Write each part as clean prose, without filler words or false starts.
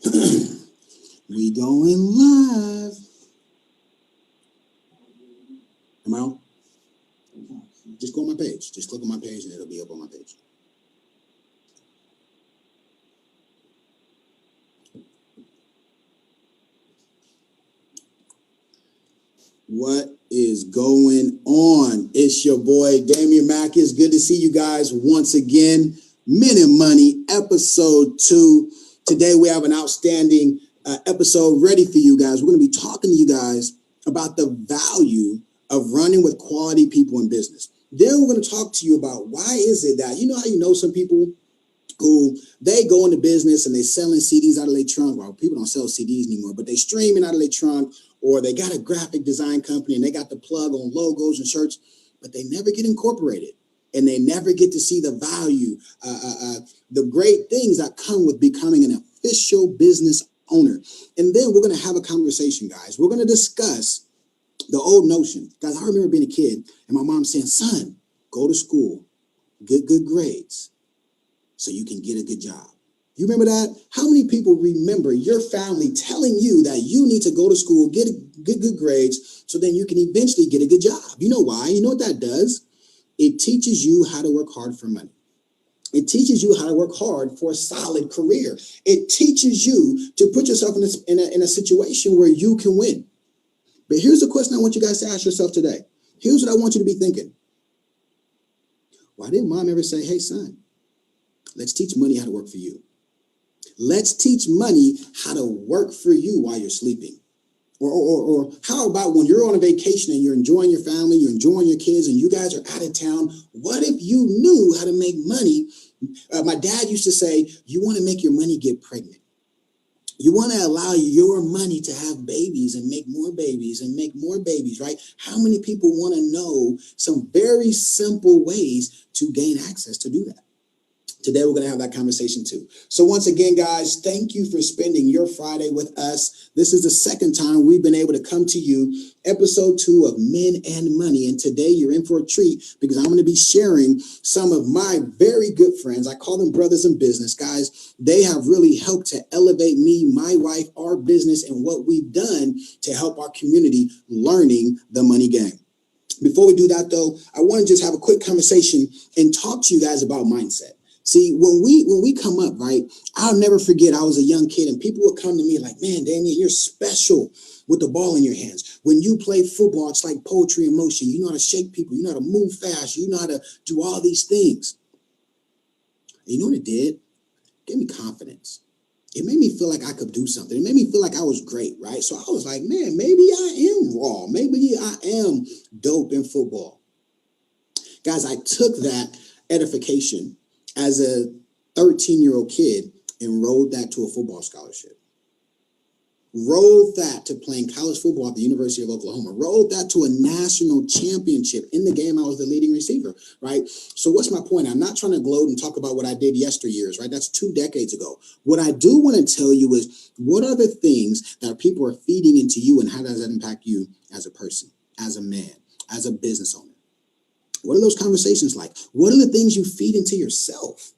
We going live. Am I on? Just go on my page. Just click on my page and it'll be up on my page. What is going on? It's your boy, Damian Mack. It's good to see you guys once again. Men and Money, episode 2. Today we have an outstanding episode ready for you guys. We're going to be talking to you guys about the value of running with quality people in business. Then we're going to talk to you about why is it that, you know how you know some people who they go into business and they selling CDs out of their trunk. Well, people don't sell CDs anymore, but they streaming out of their trunk, or they got a graphic design company and they got the plug on logos and shirts, but they never get incorporated and they never get to see the value, the great things that come with becoming an official business owner. And then we're going to have a conversation, guys. We're going to discuss the old notion. Guys, I remember being a kid and my mom saying, son, go to school, get good grades so you can get a good job. You remember that? How many people remember your family telling you that you need to go to school, get good grades, so then you can eventually get a good job? You know why? You know what that does? It teaches you how to work hard for money. It teaches you how to work hard for a solid career. It teaches you to put yourself in a situation where you can win. But here's the question I want you guys to ask yourself today. Here's what I want you to be thinking. Why didn't mom ever say, hey, son, let's teach money how to work for you? Let's teach money how to work for you while you're sleeping. Or how about when you're on a vacation and you're enjoying your family, you're enjoying your kids, and you guys are out of town? What if you knew how to make money? My dad used to say, you want to make your money get pregnant. You want to allow your money to have babies and make more babies and make more babies, right? How many people want to know some very simple ways to gain access to do that? Today, we're going to have that conversation too. So once again, guys, thank you for spending your Friday with us. This is the second time we've been able to come to you, episode 2 of Men and Money. And today you're in for a treat because I'm going to be sharing some of my very good friends. I call them brothers in business, guys. They have really helped to elevate me, my wife, our business, and what we've done to help our community learning the money game. Before we do that, though, I want to just have a quick conversation and talk to you guys about mindset. See, when we come up, right, I'll never forget I was a young kid and people would come to me like, man, Damian, you're special with the ball in your hands. When you play football, it's like poetry in motion. You know how to shake people. You know how to move fast. You know how to do all these things. And you know what it did? It gave me confidence. It made me feel like I could do something. It made me feel like I was great, right? So I was like, man, maybe I am raw. Maybe I am dope in football. Guys, I took that edification as a 13-year-old kid and rode that to a football scholarship. Rode that to playing college football at the University of Oklahoma. Rode that to a national championship. In the game, I was the leading receiver, right? So what's my point? I'm not trying to gloat and talk about what I did yesteryears, right? That's 2 decades ago. What I do want to tell you is, what are the things that people are feeding into you, and how does that impact you as a person, as a man, as a business owner? What are those conversations like? What are the things you feed into yourself?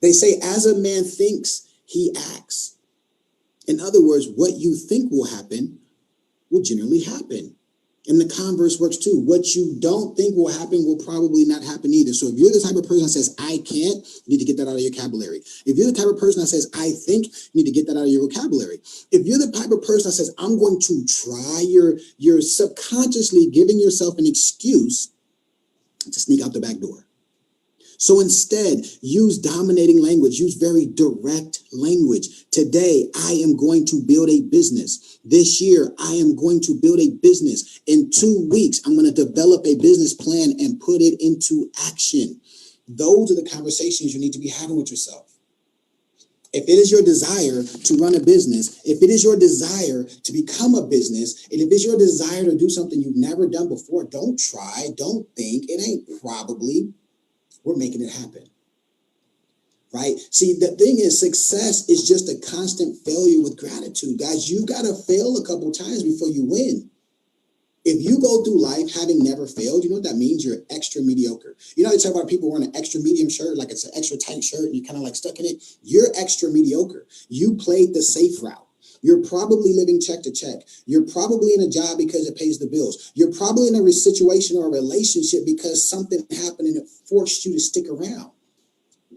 They say, as a man thinks, he acts. In other words, what you think will happen will generally happen. And the converse works too. What you don't think will happen will probably not happen either. So if you're the type of person that says, I can't, you need to get that out of your vocabulary. If you're the type of person that says, I think, you need to get that out of your vocabulary. If you're the type of person that says, I'm going to try, you're subconsciously giving yourself an excuse to sneak out the back door. So instead, use dominating language. Use very direct language. Today, I am going to build a business. This year, I am going to build a business. In 2 weeks, I'm going to develop a business plan and put it into action. Those are the conversations you need to be having with yourself. If it is your desire to run a business, if it is your desire to become a business, and if it's your desire to do something you've never done before, don't try, don't think, it ain't probably. We're making it happen, right? See, the thing is, success is just a constant failure with gratitude. Guys, you got to fail a couple times before you win. If you go through life having never failed, you know what that means? You're extra mediocre. You know, they talk about people wearing an extra medium shirt, like it's an extra tight shirt and you're kind of like stuck in it. You're extra mediocre. You played the safe route. You're probably living check to check. You're probably in a job because it pays the bills. You're probably in a situation or a relationship because something happened and it forced you to stick around.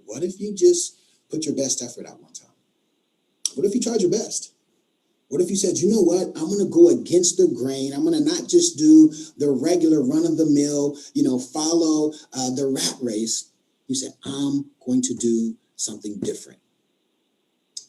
What if you just put your best effort out one time? What if you tried your best? What if you said, you know what, I'm going to go against the grain. I'm going to not just do the regular run-of-the-mill, follow the rat race. You said, I'm going to do something different.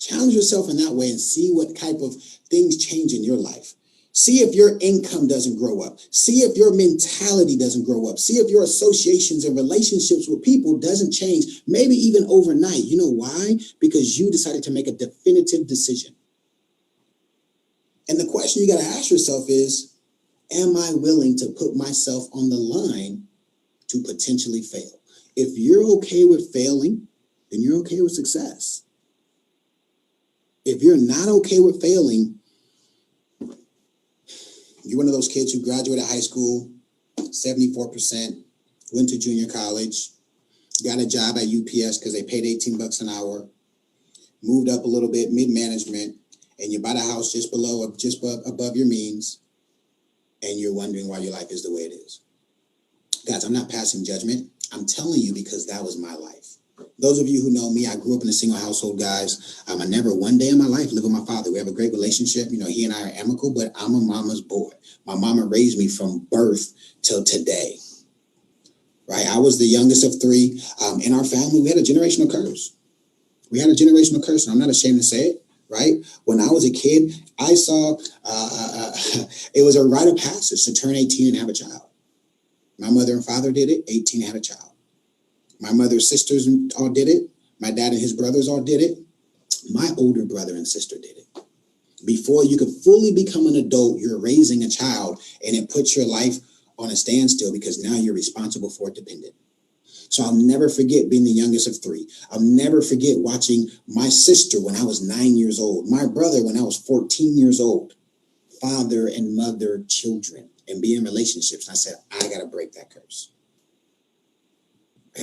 Challenge yourself in that way and see what type of things change in your life. See if your income doesn't grow up. See if your mentality doesn't grow up. See if your associations and relationships with people doesn't change, maybe even overnight. You know why? Because you decided to make a definitive decision. And the question you got to ask yourself is, am I willing to put myself on the line to potentially fail? If you're okay with failing, then you're okay with success. If you're not okay with failing, you're one of those kids who graduated high school, 74%, went to junior college, got a job at UPS because they paid $18 an hour, moved up a little bit, mid-management, and you bought a house just above your means, and you're wondering why your life is the way it is. Guys, I'm not passing judgment. I'm telling you because that was my life. Those of you who know me, I grew up in a single household, guys. I never one day in my life lived with my father. We have a great relationship. He and I are amicable, but I'm a mama's boy. My mama raised me from birth till today, right? I was the youngest of three. In our family, we had a generational curse. And I'm not ashamed to say it. Right? When I was a kid, I saw it was a rite of passage to turn 18 and have a child. My mother and father did it, 18 had a child. My mother's sisters all did it. My dad and his brothers all did it. My older brother and sister did it. Before you could fully become an adult, you're raising a child, and it puts your life on a standstill because now you're responsible for a dependent. So I'll never forget being the youngest of three. I'll never forget watching my sister when I was 9 years old, my brother when I was 14 years old, father and mother children, and be in relationships. And I said, I got to break that curse. I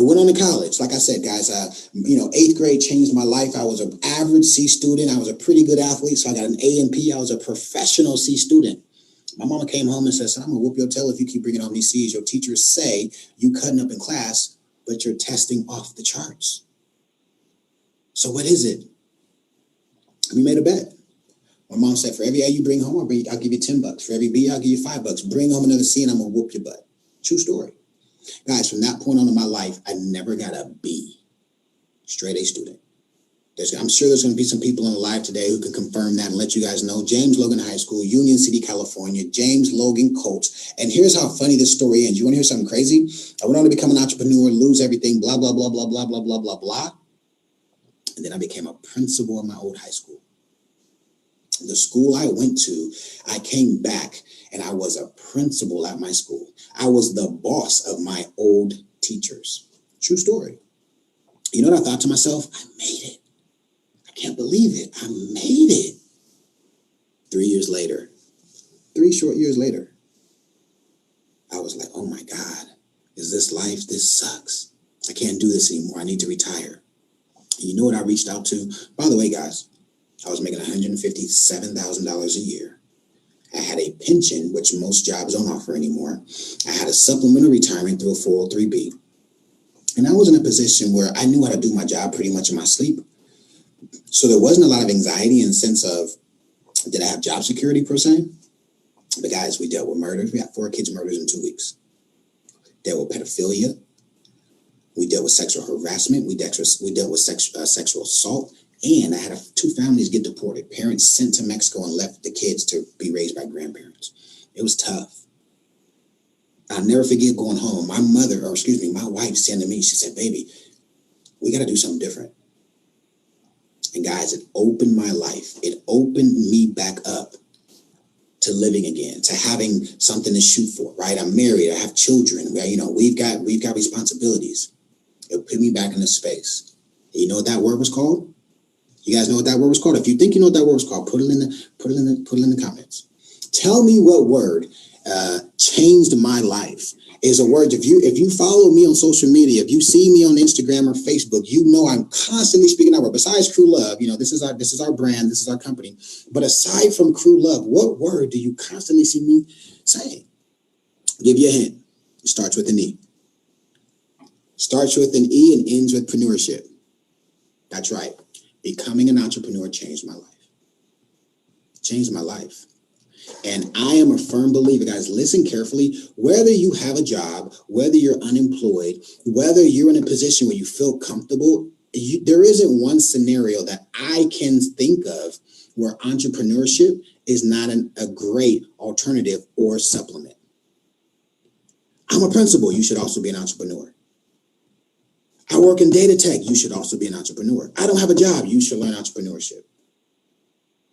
went on to college. Like I said, guys, 8th grade changed my life. I was an average C student. I was a pretty good athlete. So I got an A and P. I was a professional C student. My mama came home and said, son, I'm going to whoop your tail if you keep bringing home these C's. Your teachers say you cutting up in class, but you're testing off the charts. So what is it? We made a bet. My mom said, for every A you bring home, I'll give you $10. For every B, I'll give you $5. Bring home another C and I'm going to whoop your butt. True story. Guys, from that point on in my life, I never got a B. Straight A student. I'm sure there's going to be some people on the live today who can confirm that and let you guys know. James Logan High School, Union City, California, James Logan Colts. And here's how funny this story ends. You want to hear something crazy? I went on to become an entrepreneur, lose everything, blah, blah, blah, blah, blah, blah, blah, blah, blah. And then I became a principal in my old high school. The school I went to, I came back and I was a principal at my school. I was the boss of my old teachers. True story. You know what I thought to myself? I made it. I can't believe it. I made it. 3 short years later, I was like, oh my God, is this life? This sucks. I can't do this anymore. I need to retire. And you know what I reached out to? By the way, guys, I was making $157,000 a year. I had a pension, which most jobs don't offer anymore. I had a supplemental retirement through a 403B. And I was in a position where I knew how to do my job pretty much in my sleep. So there wasn't a lot of anxiety in the sense of, did I have job security per se? But guys, we dealt with murders. We had 4 kids murders in 2 weeks. Dealt with pedophilia. We dealt with sexual harassment. We dealt with sexual assault. And I had 2 families get deported. Parents sent to Mexico and left the kids to be raised by grandparents. It was tough. I'll never forget going home. My wife said to me, she said, baby, we got to do something different. And guys, it opened my life. It opened me back up to living again, to having something to shoot for, right? I'm married. I have children. We've got responsibilities. It put me back into space. And you know what that word was called? You guys know what that word was called? If you think you know what that word was called, put it in the comments. Tell me what word changed my life. Is a word. If you follow me on social media, if you see me on Instagram or Facebook, you know I'm constantly speaking that word. Besides Crew Love, this is our brand, this is our company. But aside from Crew Love, what word do you constantly see me saying? Give you a hint. It starts with an E. Starts with an E and ends with entrepreneurship. That's right. Becoming an entrepreneur changed my life. Changed my life. And I am a firm believer, guys, listen carefully, whether you have a job, whether you're unemployed, whether you're in a position where you feel comfortable, there isn't one scenario that I can think of where entrepreneurship is not a great alternative or supplement. I'm a principal. You should also be an entrepreneur. I work in data tech. You should also be an entrepreneur. I don't have a job. You should learn entrepreneurship.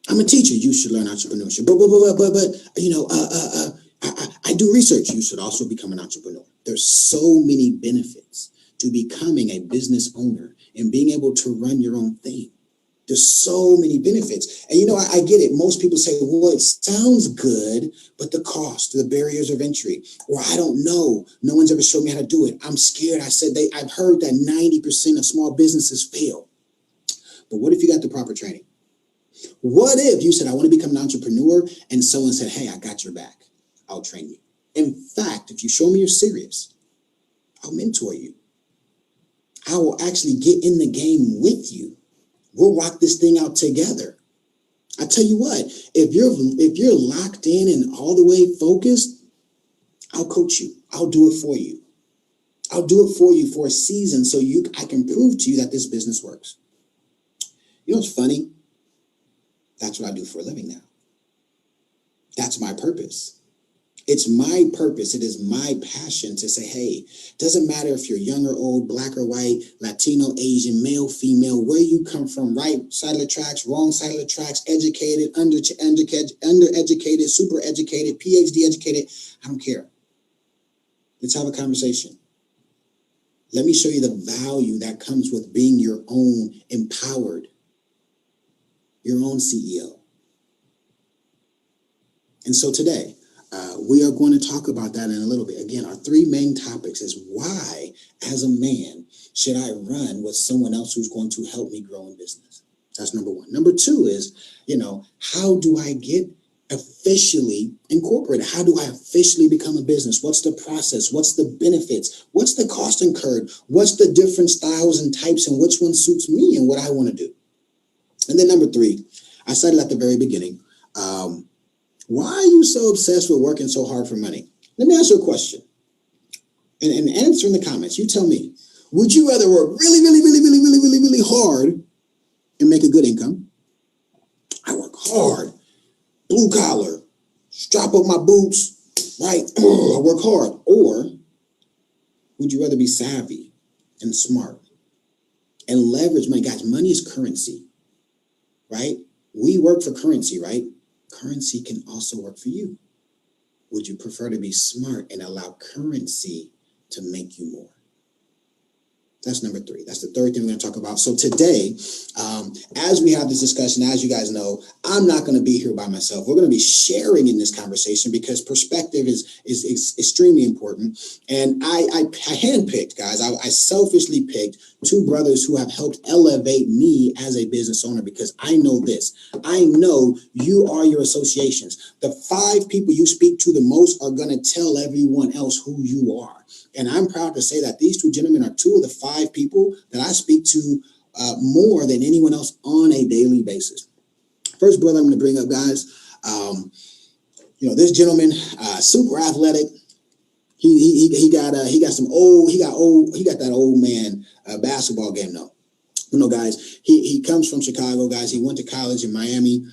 I'm a teacher. You should learn entrepreneurship. I do research. You should also become an entrepreneur. There's so many benefits to becoming a business owner and being able to run your own thing. There's so many benefits. And I get it. Most people say, well, it sounds good, but the cost, the barriers of entry, or I don't know. No one's ever showed me how to do it. I'm scared. I've heard that 90% of small businesses fail. But what if you got the proper training? What if you said, I want to become an entrepreneur, and someone said, hey, I got your back. I'll train you. In fact, if you show me you're serious, I'll mentor you. I will actually get in the game with you. We'll rock this thing out together. I tell you what, if you're locked in and all the way focused, I'll coach you. I'll do it for you. I'll do it for you for a season so I can prove to you that this business works. You know what's funny? That's what I do for a living now. That's my purpose. It's my purpose. It is my passion to say, hey, doesn't matter if you're young or old, black or white, Latino, Asian, male, female, where you come from, right side of the tracks, wrong side of the tracks, educated, undereducated, super educated, PhD educated. I don't care. Let's have a conversation. Let me show you the value that comes with being your own empowered, your own CEO. And so today, we are going to talk about that in a little bit. Again, our three main topics is why, as a man, should I run with someone else who's going to help me grow in business? That's number one. Number two is, how do I get officially incorporated? How do I officially become a business? What's the process? What's the benefits? What's the cost incurred? What's the different styles and types and which one suits me and what I want to do? And then number three, I said it at the very beginning. Why are you so obsessed with working so hard for money? Let me ask you a question. And answer in the comments. You tell me. Would you rather work really, really, really, really, really, really, really hard and make a good income? I work hard, blue collar, strap up my boots, right? I work hard. Or would you rather be savvy and smart and leverage money? Guys, money is currency, right? We work for currency, right? Currency can also work for you. Would you prefer to be smart and allow currency to make you more? That's number three. That's the third thing we're going to talk about. So today, as we have this discussion, as you guys know, I'm not going to be here by myself. We're going to be sharing in this conversation because perspective is extremely important. And I handpicked, guys. I selfishly picked two brothers who have helped elevate me as a business owner because I know this. I know you are your associations. The 5 people you speak to the most are going to tell everyone else who you are. And I'm proud to say that these two gentlemen are 2 of the 5 people that I speak to more than anyone else on a daily basis. First brother I'm going to bring up, guys. This gentleman, super athletic. He got that old man basketball game though. Guys, he comes from Chicago, guys. He went to college in Miami,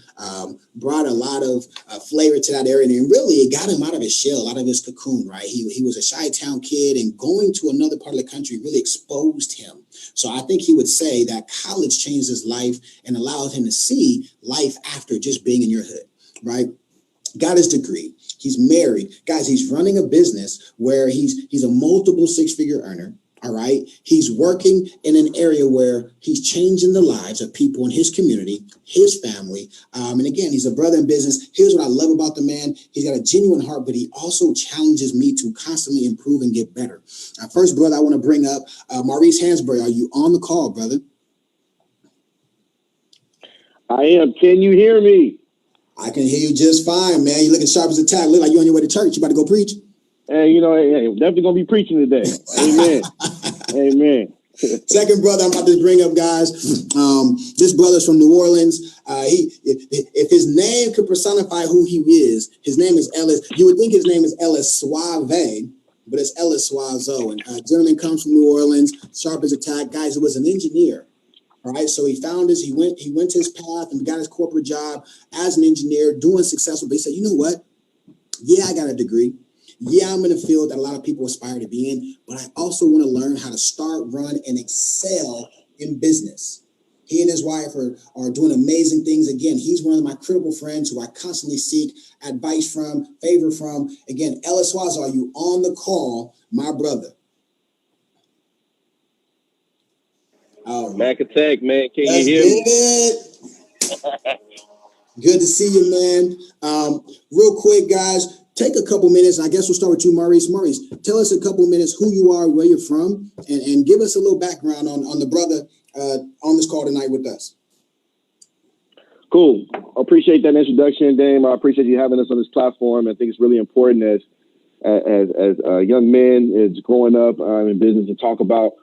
brought a lot of flavor to that area, and really it got him out of his shell, out of his cocoon, right? He was a Chi-Town kid, and going to another part of the country really exposed him. So I think he would say that college changed his life and allowed him to see life after just being in your hood, right? Got his degree. He's married. Guys, he's running a business where he's a multiple 6-figure earner. All right. He's working in an area where he's changing the lives of people in his community, his family. And again, he's a brother in business. Here's what I love about the man. He's got a genuine heart, but he also challenges me to constantly improve and get better. First, brother, I want to bring up Maurice Hansberry. Are you on the call, brother? I am. Can you hear me? I can hear you just fine, man. You're looking sharp as a tack. Look like you're on your way to church. You about to go preach? Hey, definitely going to be preaching today. Amen. Amen. Second brother I'm about to bring up, guys. This brother's from New Orleans. If his name could personify who he is, his name is Ellis. You would think his name is Ellis Suave, but it's Ellis Suazo. And gentleman comes from New Orleans, sharp as a tack. Guys, he was an engineer. All right, so he went to his path and got his corporate job as an engineer, doing successful. But he said, you know what? Yeah, I got a degree. Yeah, I'm in a field that a lot of people aspire to be in, but I also want to learn how to start, run, and excel in business. He and his wife are doing amazing things. Again, he's one of my critical friends who I constantly seek advice from, favor from. Again, Ellis Suazo, are you on the call, my brother? Oh, Mac Attack, man. Can you hear me? Good to see you, man. Real quick, guys. Take a couple minutes. I guess we'll start with you, Maurice. Maurice, tell us a couple minutes who you are, where you're from, and give us a little background on the brother on this call tonight with us. Cool. I appreciate that introduction, Dame. I appreciate you having us on this platform. I think it's really important as young men is growing up in business to talk about,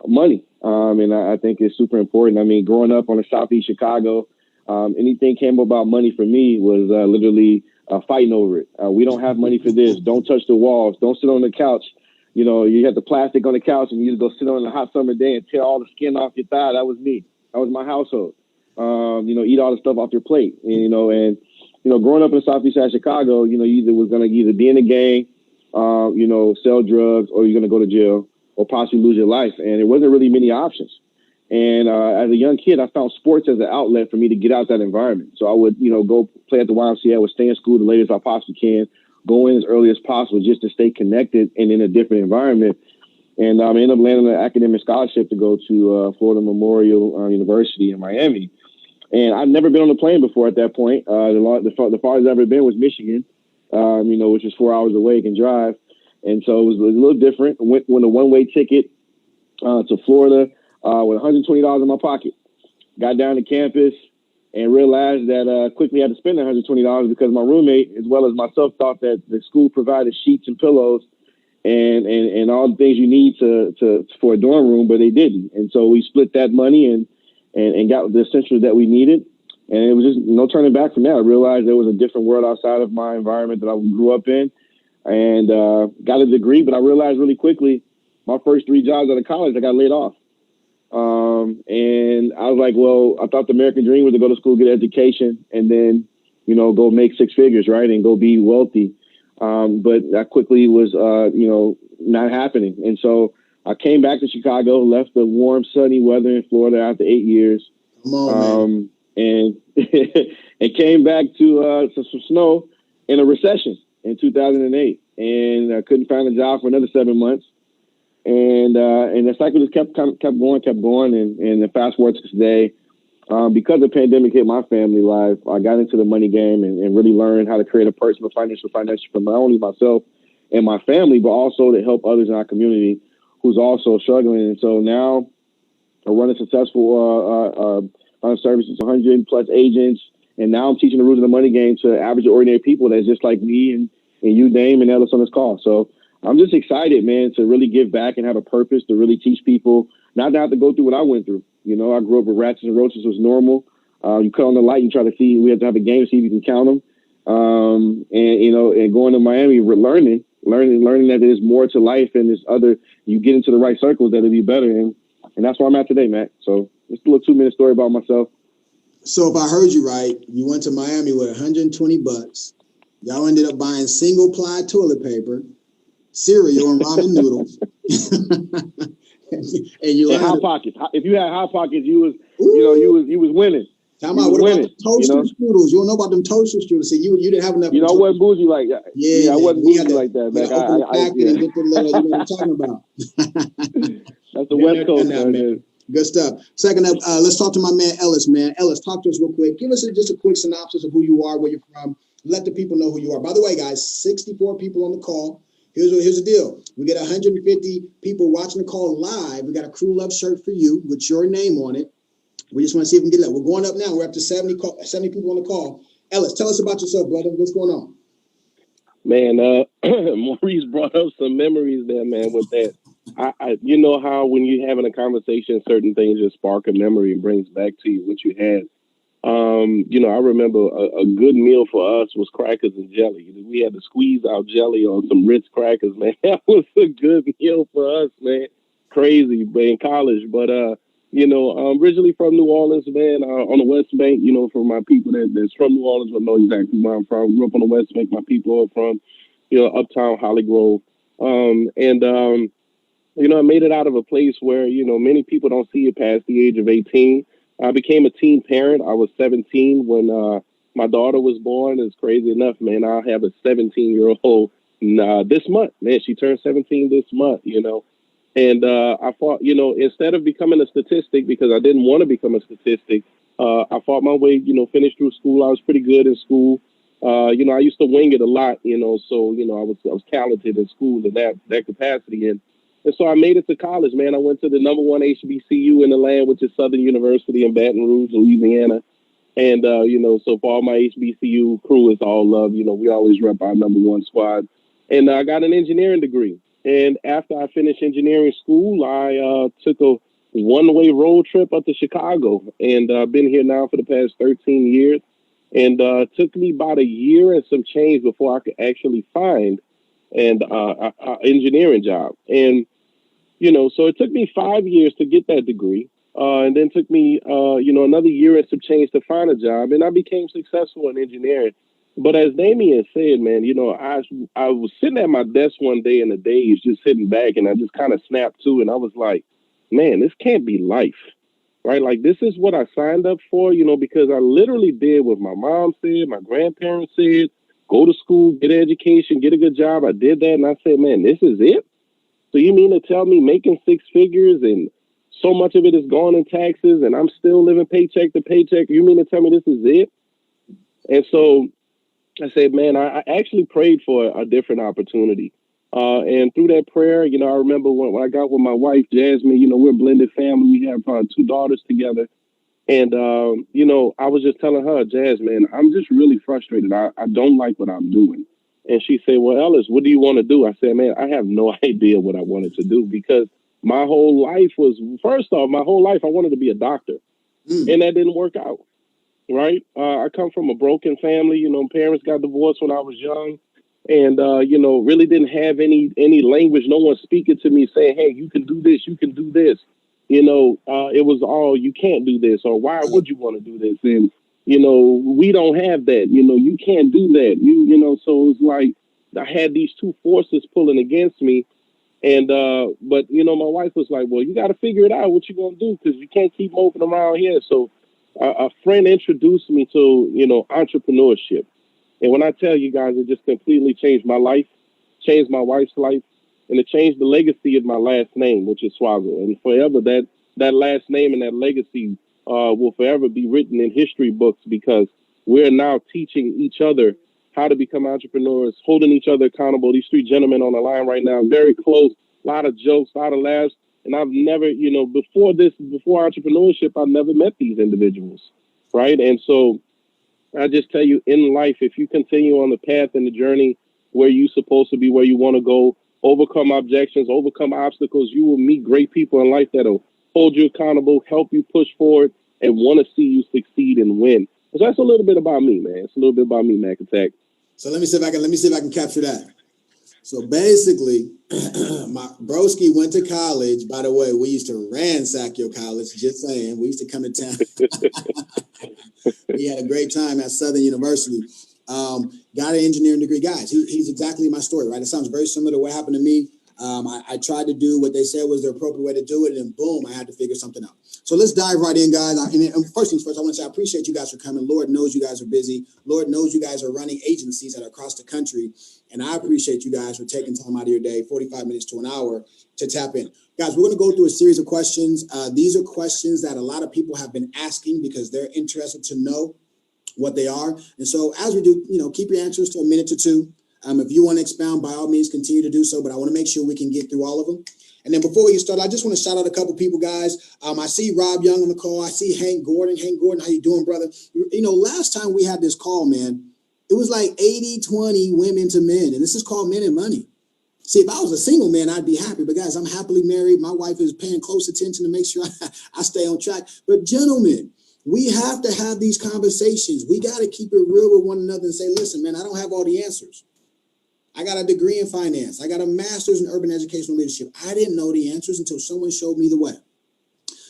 money. And I think it's super important. I mean, growing up on the Southeast Chicago, anything came about money for me was literally fighting over it. We don't have money for this. Don't touch the walls. Don't sit on the couch. You have the plastic on the couch and you just go sit on a hot summer day and tear all the skin off your thigh. That was me. That was my household. Eat all the stuff off your plate. And growing up in the Southeast side of Chicago, you either was going to be in a gang, sell drugs, or you're going to go to jail or possibly lose your life. And there wasn't really many options. And as a young kid, I found sports as an outlet for me to get out that environment. So I would, go play at the YMCA. I would stay in school the latest I possibly can, go in as early as possible just to stay connected and in a different environment. And I ended up landing an academic scholarship to go to Florida Memorial University in Miami. And I'd never been on a plane before at that point. The farthest I've ever been was Michigan, which is 4 hours away, can drive. And so it was a little different. Went a one-way ticket to Florida with $120 in my pocket. Got down to campus and realized that quickly had to spend $120 because my roommate, as well as myself, thought that the school provided sheets and pillows and all the things you need for a dorm room, but they didn't. And so we split that money and got the essentials that we needed. And it was just no turning back from there. I realized there was a different world outside of my environment that I grew up in, and got a degree. But I realized really quickly, my first 3 jobs out of college, I got laid off. And I was like, well, I thought the American dream was to go to school, get an education, and then, go make 6 figures, right, and go be wealthy. But that quickly was, not happening. And so I came back to Chicago, left the warm, sunny weather in Florida after 8 years. Come on, and and came back to some snow in a recession in 2008. And I couldn't find a job for another 7 months. And the cycle just kept going. And then fast forward to today, because the pandemic hit my family life, I got into the money game and really learned how to create a personal financial for not only myself and my family, but also to help others in our community who's also struggling. And so now I run a successful financial services, 100 plus agents. And now I'm teaching the rules of the money game to average ordinary people that's just like me and you, Dame, and Ellis on this call. So I'm just excited, man, to really give back and have a purpose to really teach people not to have to go through what I went through. I grew up with rats and roaches was normal. You cut on the light and try to see. We have to have a game to see if you can count them. And going to Miami, learning that there's more to life and there's other. You get into the right circles that'll be better, and that's where I'm at today, Matt. So just a little 2-minute story about myself. So if I heard you right, you went to Miami with $120. Y'all ended up buying single-ply toilet paper, cereal, and ramen noodles. and hot pockets. If you had hot pockets, you was winning. Time out. What about the toaster strudels? You don't know about them toaster strudels. See, you didn't have enough. I wasn't bougie like that. Yeah, I wasn't bougie like that, man. Open the packet and get the little, you know what I'm talking about. That's the West Coast, man. Good stuff. Second up, let's talk to my man Ellis, man. Ellis, talk to us real quick. Give us just a quick synopsis of who you are, where you're from. Let the people know who you are. By the way, guys, 64 people on the call. Here's the deal. We get 150 people watching the call live. We got a Crew Love shirt for you with your name on it. We just want to see if we can get that. We're going up now. We're up to 70 people on the call. Ellis, tell us about yourself, brother. What's going on? Man, Maurice brought up some memories there, man, with that. I you know how when you're having a conversation, certain things just spark a memory and brings back to you what you had. I remember a good meal for us was crackers and jelly. We had to squeeze out jelly on some Ritz crackers, man. That was a good meal for us, man. Crazy, but in college. But, originally from New Orleans, man, on the West Bank, for my people that's from New Orleans will know exactly where I'm from. Grew up on the West Bank. My people are from, uptown Holly Grove. I made it out of a place where, many people don't see it past the age of 18. I became a teen parent. I was 17 when my daughter was born. It's crazy enough, man. I have a 17-year-old this month. Man, she turned 17 this month, And I thought, instead of becoming a statistic, because I didn't want to become a statistic, I fought my way, finished through school. I was pretty good in school. I used to wing it a lot, so, I was talented in school in that capacity. And so I made it to college, man. I went to the #1 HBCU in the land, which is Southern University in Baton Rouge, Louisiana. And, so for all my HBCU crew, it's all love. We always rep our #1 squad. And I got an engineering degree. And after I finished engineering school, I took a one-way road trip up to Chicago. And I've been here now for the past 13 years. And it took me about a year and some change before I could actually find an engineering job. And so it took me 5 years to get that degree. And then took me, another year and some change to find a job. And I became successful in engineering. But as Damien said, man, I was sitting at my desk one day in the days, just sitting back, and I just kind of snapped to, and I was like, man, this can't be life, right? Like, this is what I signed up for, because I literally did what my mom said, my grandparents said, go to school, get an education, get a good job. I did that, and I said, man, this is it? So you mean to tell me making six figures and so much of it is gone in taxes and I'm still living paycheck to paycheck? You mean to tell me this is it? And so I said, man, I actually prayed for a different opportunity. And through that prayer, I remember when I got with my wife, Jasmine, we're a blended family. We have 2 daughters together. And, I was just telling her, Jasmine, I'm just really frustrated. I don't like what I'm doing. And she said, well, Ellis, what do you want to do? I said, man, I have no idea what I wanted to do, because my whole life was, first off, I wanted to be a doctor. And that didn't work out. Right. I come from a broken family. Parents got divorced when I was young, and, really didn't have any language. No one speaking to me saying, hey, you can do this. You can do this. It was all, you can't do this, or why would you want to do this? And, we don't have that. You can't do that. So it's like I had these two forces pulling against me. And but, my wife was like, well, you got to figure it out what you're going to do, because you can't keep moping around here. So a friend introduced me to, entrepreneurship. And when I tell you guys, it just completely changed my life, changed my wife's life, and it changed the legacy of my last name, which is Swago. And forever that last name and that legacy will forever be written in history books, because we're now teaching each other how to become entrepreneurs, holding each other accountable. These 3 gentlemen on the line right now, very close, a lot of jokes, a lot of laughs. And I've never, before entrepreneurship, I've never met these individuals, right? And so I just tell you, in life, if you continue on the path and the journey where you're supposed to be, where you want to go, overcome objections, overcome obstacles, you will meet great people in life that'll hold you accountable, help you push forward, and want to see you succeed and win. So that's a little bit about me, man. It's a little bit about me, Mac Attack. So let me see if I can capture that. So basically, my broski went to college. By the way, we used to ransack your college, just saying. We used to come to town. We had a great time at Southern University. Got an engineering degree. Guys, he's exactly my story, right? It sounds very similar to what happened to me. I tried to do what they said was the appropriate way to do it, and boom, I had to figure something out. So let's dive right in, guys. And first things first, I want to say I appreciate you guys for coming. Lord knows you guys are busy. Lord knows you guys are running agencies that are across the country. And I appreciate you guys for taking time out of your day, 45 minutes to an hour, to tap in. Guys, we're going to go through a series of questions. These are questions that a lot of people have been asking because they're interested to know what they are. And so as we do, keep your answers to a minute to two. If you want to expound, by all means, continue to do so. But I want to make sure we can get through all of them. And then before we get started, I just want to shout out a couple people, guys. I see Rob Young on the call. I see Hank Gordon. Hank Gordon, how you doing, brother? Last time we had this call, man, it was like 80-20 women to men. And this is called Men and Money. See, if I was a single man, I'd be happy. But guys, I'm happily married. My wife is paying close attention to make sure I stay on track. But gentlemen, we have to have these conversations. We got to keep it real with one another and say, listen, man, I don't have all the answers. I got a degree in finance. I got a master's in urban educational leadership. I didn't know the answers until someone showed me the way.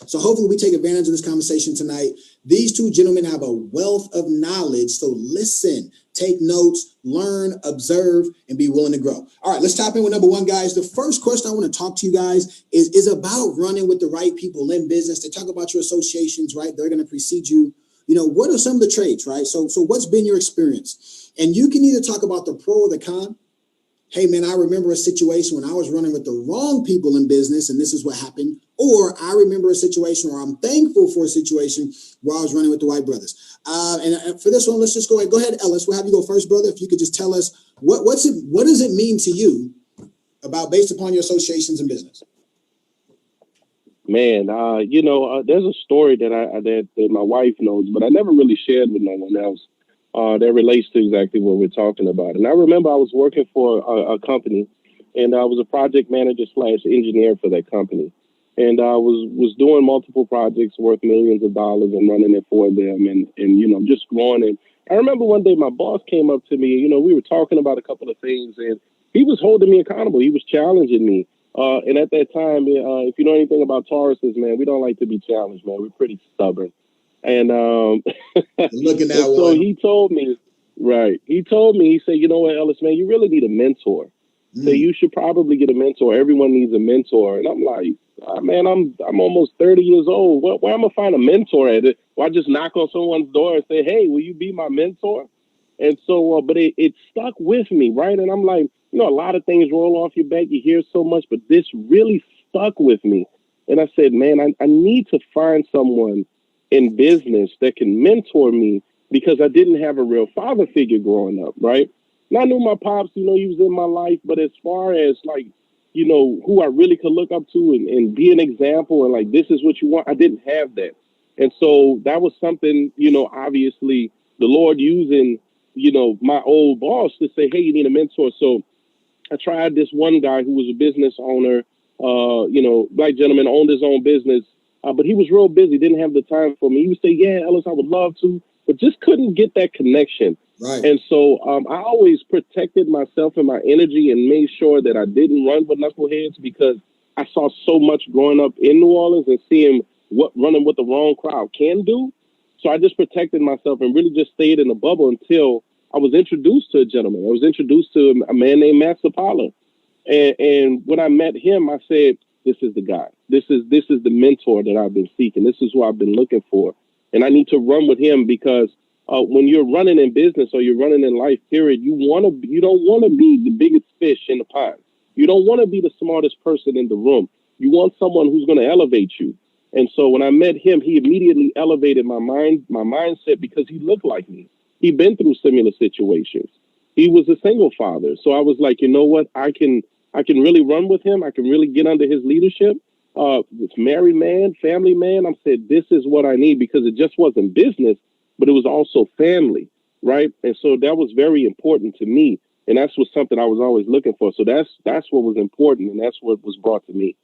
So hopefully we take advantage of this conversation tonight. These two gentlemen have a wealth of knowledge. So listen, take notes, learn, observe, and be willing to grow. All right, let's tap in with number one, guys. The first question I want to talk to you guys is about running with the right people in business. They talk about your associations, right? They're going to precede you. What are some of the traits, right? So what's been your experience? And you can either talk about the pro or the con. Hey, man, I remember a situation when I was running with the wrong people in business, and this is what happened. Or I remember a situation where I'm thankful for a situation where I was running with the right brothers. And for this one, let's just go ahead. Go ahead, Ellis. We'll have you go first, brother. If you could just tell us what does it mean to you based upon your associations in business? Man, there's a story that my wife knows, but I never really shared with no one else. That relates to exactly what we're talking about. And I remember I was working for a company, and I was a project manager / engineer for that company. And I was doing multiple projects worth millions of dollars and running it for them and just growing. And I remember one day my boss came up to me, we were talking about a couple of things, and he was holding me accountable. He was challenging me. And at that time, if you know anything about Tauruses, man, we don't like to be challenged, man. We're pretty stubborn. And looking that so way. he told me, he said, you know what, Ellis, man, you really need a mentor. So you should probably get a mentor. Everyone needs a mentor. And I'm like, man, I'm almost 30 years old. Where am I find a mentor at? Or I just knock on someone's door and say, hey, will you be my mentor? And so, but it stuck with me, right? And I'm like, a lot of things roll off your back. You hear so much, but this really stuck with me. And I said, man, I need to find someone in business that can mentor me, because I didn't have a real father figure growing up, right? And I knew my pops, he was in my life, but as far as who I really could look up to and be an example and like, this is what you want, I didn't have that. And so that was something, obviously the Lord using, my old boss to say, hey, you need a mentor. So I tried this one guy who was a business owner, black gentleman, owned his own business. But he was real busy, didn't have the time for me. He would say, yeah, Ellis, I would love to, but just couldn't get that connection. Right. And so I always protected myself and my energy and made sure that I didn't run with knuckleheads, because I saw so much growing up in New Orleans and seeing what running with the wrong crowd can do. So I just protected myself and really just stayed in the bubble until I was introduced to a gentleman. I was introduced to a man named Matt Sapala. And when I met him, I said, this is the guy. This is the mentor that I've been seeking. This is who I've been looking for. And I need to run with him, because when you're running in business or you're running in life, period, you don't want to be the biggest fish in the pond. You don't want to be the smartest person in the room. You want someone who's going to elevate you. And so when I met him, he immediately elevated my mindset, because he looked like me. He'd been through similar situations. He was a single father. So I was like, you know what? I can really run with him. I can really get under his leadership. This married man, family man. I said, this is what I need, because it just wasn't business, but it was also family, right? And so that was very important to me. And that's what something I was always looking for. So that's what was important, and that's what was brought to me.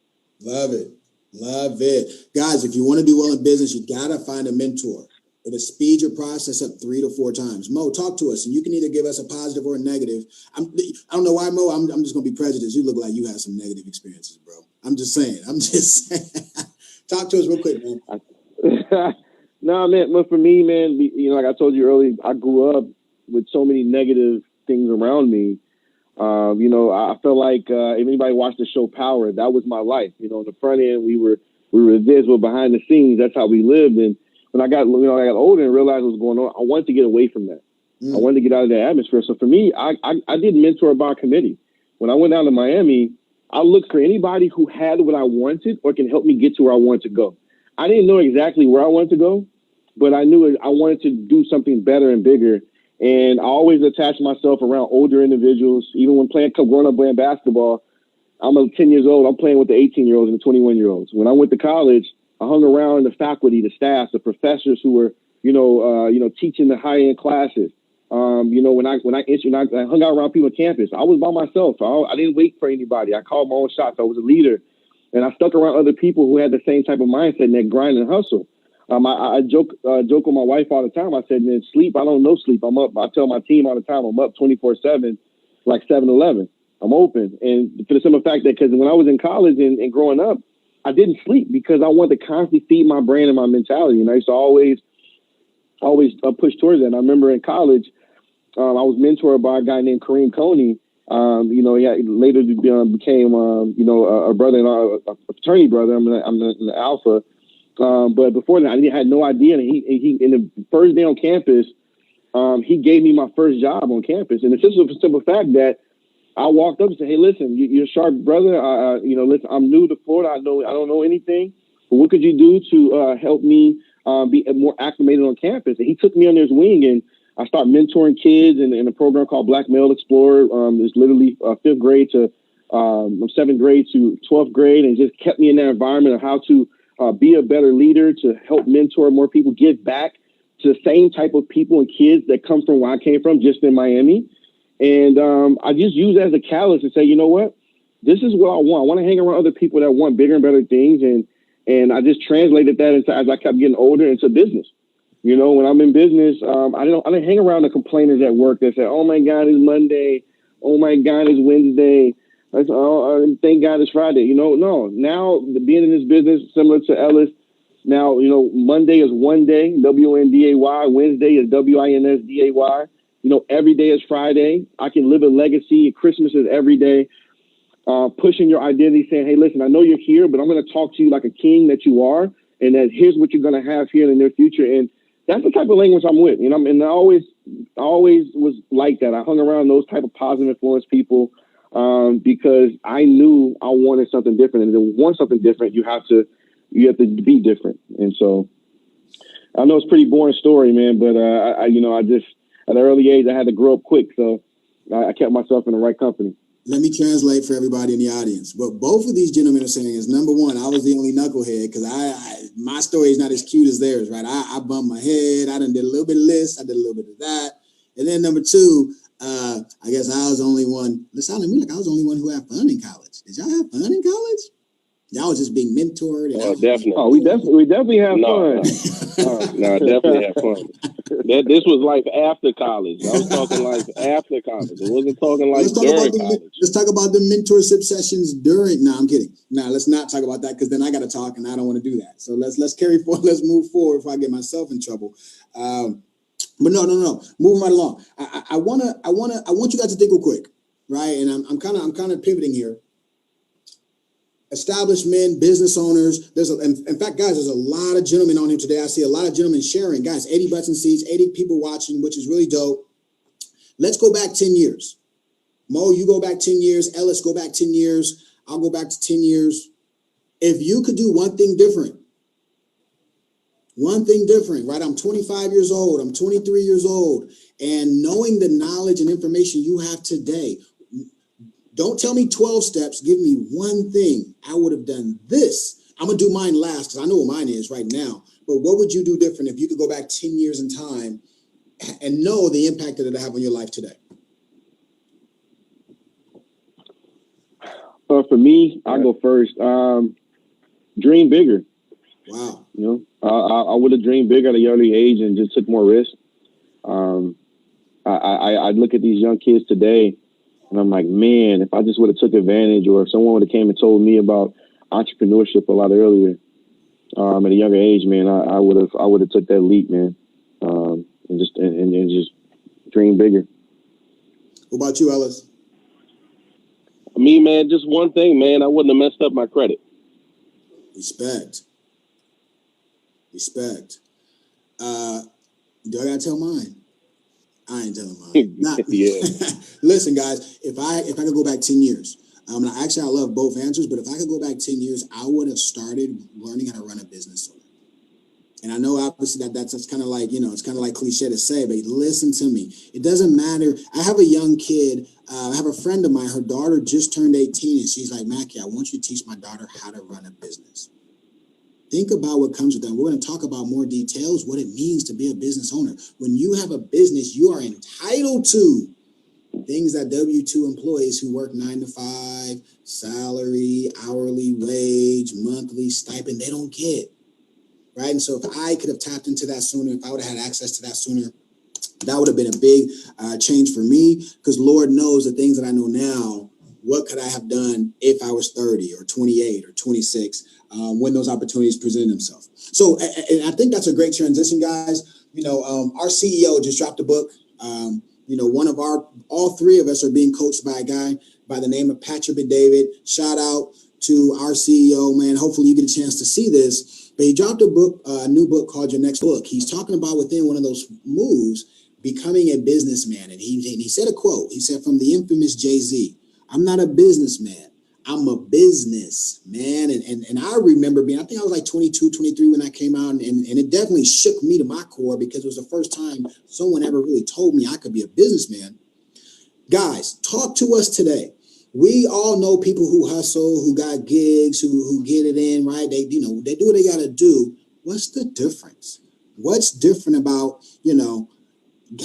Love it. Love it. Guys, if you want to do well in business, you got to find a mentor. It'll speed your process up 3 to 4 times. Mo, talk to us, and you can either give us a positive or a negative. I don't know why, Mo. I'm just going to be prejudiced. You look like you have some negative experiences, bro. I'm just saying. Talk to us real quick, man. No, man. But for me, man, like I told you earlier, I grew up with so many negative things around me. I felt like if anybody watched the show Power, that was my life. On the front end, we were we were this, but behind the scenes, that's how we lived. And when I got older and realized what was going on, I wanted to get away from that. I wanted to get out of that atmosphere. So for me, I did mentor by committee. When I went down to Miami, I looked for anybody who had what I wanted or can help me get to where I wanted to go. I didn't know exactly where I wanted to go, but I knew I wanted to do something better and bigger. And I always attached myself around older individuals. Even when growing up playing basketball, I'm 10 years old. I'm playing with the 18-year-olds and the 21-year-olds. When I went to college, I hung around the faculty, the staff, the professors who were, teaching the high-end classes. When I hung out around people on campus, I was by myself. I didn't wait for anybody. I called my own shots. I was a leader, and I stuck around other people who had the same type of mindset and that grind and hustle. I joke with my wife all the time. I said, man, sleep. I don't know sleep. I'm up. I tell my team all the time, I'm up 24/7, like 7-Eleven. I'm open. And for the simple fact that because when I was in college and growing up, I didn't sleep because I wanted to constantly feed my brain and my mentality. And I used to always push towards that. And I remember in college, I was mentored by a guy named Kareem Coney. He later became, a brother and a fraternity brother. I'm the alpha. But before that, I had no idea. And he in the first day on campus, he gave me my first job on campus. And it's just a simple fact that I walked up and said, hey, listen, you're a sharp brother. Listen, I'm new to Florida. I don't know anything. But what could you do to help me be more acclimated on campus? And he took me under his wing, and I started mentoring kids in a program called Black Male Explorer. It's literally 5th grade to 7th grade to 12th grade, and just kept me in that environment of how to be a better leader, to help mentor more people, give back to the same type of people and kids that come from where I came from, just in Miami. And I just use it as a catalyst to say, you know what, this is what I want. I want to hang around other people that want bigger and better things. And I just translated that into, as I kept getting older, into business. You know, when I'm in business, I didn't hang around the complainers at work that say, oh my God, it's Monday. Oh my God, it's Wednesday. Thank God it's Friday. No. Now being in this business, similar to Ellis, now, Monday is one day, WNDAY. Wednesday is WINSDAY. Every day is Friday. I can live a legacy. Christmas is every day. Pushing your identity, saying, hey, listen, I know you're here, but I'm going to talk to you like a king that you are, and that here's what you're going to have here in the near future. And that's the type of language I'm with. And I always was like that. I hung around those type of positive influence people because I knew I wanted something different. And to want something different, you have to be different. And so I know it's a pretty boring story, man, but I just, at an early age, I had to grow up quick. So I kept myself in the right company. Let me translate for everybody in the audience. What both of these gentlemen are saying is, number one, I was the only knucklehead because my story is not as cute as theirs, right? I bumped my head. I done did a little bit of this. I did a little bit of that. And then number two, I guess I was the only one. It sounded to me like I was the only one who had fun in college. Did y'all have fun in college? Y'all was just being mentored. And definitely. Oh, we definitely have fun. No, definitely have fun. This was life after college. I was talking life after college. It wasn't talking like during college. Let's talk about the mentorship sessions during. No, I'm kidding. No, let's not talk about that because then I got to talk and I don't want to do that. So let's carry forward. Let's move forward before I get myself in trouble. But no. Moving right along. I want you guys to think real quick, right? And I'm kind of pivoting here. Established men, business owners. In fact, guys, there's a lot of gentlemen on here today. I see a lot of gentlemen sharing. Guys, 80 butts and seats, 80 people watching, which is really dope. Let's go back 10 years. Mo, you go back 10 years. Ellis, go back 10 years. I'll go back to 10 years. If you could do one thing different, right? I'm 25 years old. I'm 23 years old. And knowing the knowledge and information you have today, don't tell me 12 steps. Give me one thing. I would have done this. I'm going to do mine last because I know what mine is right now. But what would you do different if you could go back 10 years in time and know the impact that it'll have on your life today? For me, I'll go first. Dream bigger. Wow. I would have dreamed bigger at a early age and just took more risks. I look at these young kids today, and I'm like, man, if I just would have took advantage, or if someone would have came and told me about entrepreneurship a lot earlier, at a younger age, man, I would have took that leap, man, and just dream bigger. What about you, Ellis? Me, man, just one thing, man. I wouldn't have messed up my credit. Respect. Respect. Do I gotta tell mine? I ain't telling mine. Not. Yeah. Listen, guys. If I could go back 10 years, I love both answers. But if I could go back 10 years, I would have started learning how to run a business owner. And I know obviously that's kind of like, it's kind of like cliche to say, but listen to me. It doesn't matter. I have a young kid. I have a friend of mine. Her daughter just turned 18, and she's like, Mackie, I want you to teach my daughter how to run a business. Think about what comes with that. We're going to talk about more details, what it means to be a business owner. When you have a business, you are entitled to things that W-2 employees who work 9 to 5, salary, hourly wage, monthly stipend, they don't get. Right. And so if I could have tapped into that sooner, if I would have had access to that sooner, that would have been a big change for me, because Lord knows the things that I know now. What could I have done if I was 30 or 28 or 26 when those opportunities present themselves? So and I think that's a great transition, guys. Our CEO just dropped a book. All three of us are being coached by a guy by the name of Patrick David. Shout out to our CEO, man. Hopefully you get a chance to see this. But he dropped a new book called Your Next Book. He's talking about within one of those moves, becoming a businessman. And he said a quote. He said, from the infamous Jay-Z, I'm not a businessman. I'm a business man. And I remember I think I was like 22, 23 when I came out. And it definitely shook me to my core, because it was the first time someone ever really told me I could be a businessman. Guys, talk to us today. We all know people who hustle, who got gigs, who get it in, right? They do what they got to do. What's the difference? What's different about,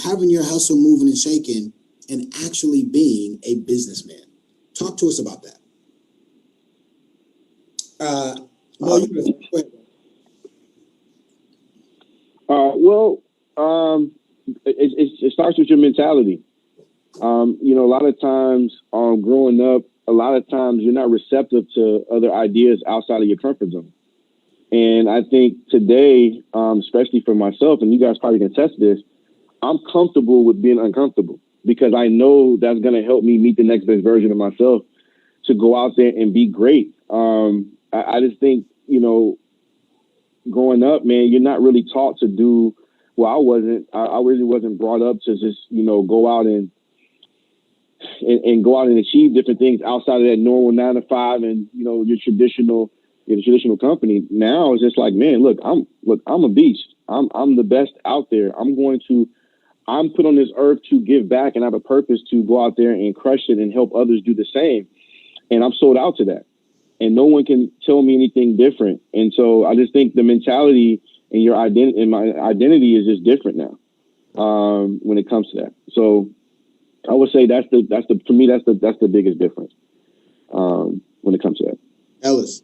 having your hustle moving and shaking and actually being a businessman? Talk to us about that. It starts with your mentality. A lot of times, growing up, a lot of times you're not receptive to other ideas outside of your comfort zone. And I think today, especially for myself, and you guys probably can attest to this, I'm comfortable with being uncomfortable, because I know that's going to help me meet the next best version of myself to go out there and be great. I just think, growing up, man, you're not really taught to do, well, I really wasn't brought up to just, go out and go out and achieve different things outside of that normal 9 to 5 and, your traditional company. Now it's just like, man, look, I'm a beast. I'm the best out there. I'm put on this earth to give back, and I have a purpose to go out there and crush it and help others do the same. And I'm sold out to that. And no one can tell me anything different. And so I just think the mentality and your identity and my identity is just different now when it comes to that. So I would say that's the biggest difference when it comes to that. Ellis.